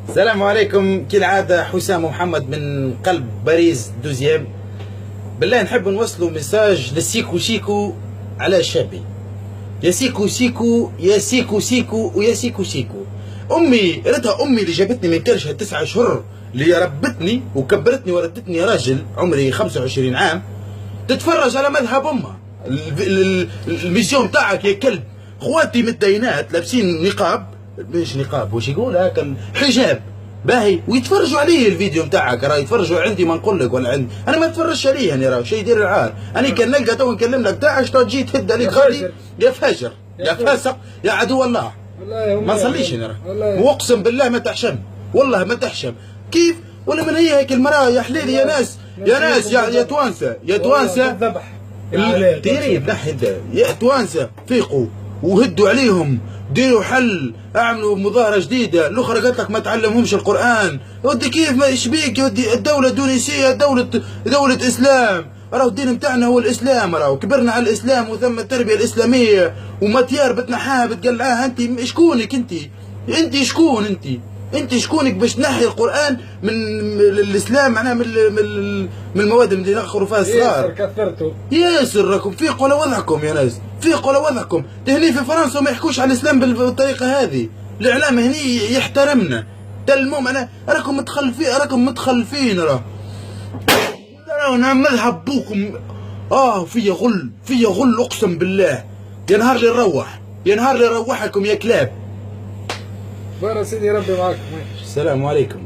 السلام عليكم. كالعادة حسام محمد من قلب باريس دوزيام. بالله نحب نوصلوا ميساج للسيكو شيكو على شابي. يا سيكو سيكو يا سيكو سيكو ويا سيكو سيكو. امي ريتها امي اللي جابتني من كرشها 9 اشهر، اللي ربتني وكبرتني وردتني راجل عمري 25 عام تتفرج على مذهب امها. الميسيون تاعك يا كلب. خواتي متدينات لابسين نقاب، مش نقاب وش يقول هاكا، حجاب باهي، ويتفرجوا عليه الفيديو نتاعك. راه يتفرجوا عندي، ما نقول لك ولا عندي انا، ما تفرجش عليه انا، راه شيء يدير العار. انا كان نلقى تو نكلم لك تاعش تو تجي تهد عليك غادي. يا فاجر يا فاسق يا عدو الله. ما نصليش انا راه، واقسم بالله ما تحشم، والله ما تحشم. كيف ولا من هي هيك المراه يا حليلي يا ناس يا ناس يا توانسه يا توانسه ديري بنحي يا توانسه، فيقوا وهدوا عليهم، ديروا حل، اعملوا مظاهره جديده. الاخرى قالت لك ما تعلمهمش القران. ودي كيف ما يشبيك يا ودي؟ الدوله تونسيه دوله اسلام، راهو الدين نتاعنا هو الاسلام، راهو كبرنا على الاسلام وثم التربيه الاسلاميه. ومتيار بتنحاها بتقلعاها. انت شكونك انت شكون انت شكونك باش تنحي القران من الاسلام، معناها من المواد اللي ينخروا فيها الصغار. ياسر كثرتوا ياسر. راكم فيقوا على وضعكم يا ناس، فيقوا على وضعكم. تهني في فرنسا وما يحكوش على الاسلام بالطريقه هذه. الاعلام هني يحترمنا. تلموم انا راكم متخلفين راه مذهب بوكم. فيا غل اقسم بالله. يا نهار اللي نروح، يا نهار اللي نروحكم يا كلاب. بارا سيدي ربي معاك. السلام عليكم.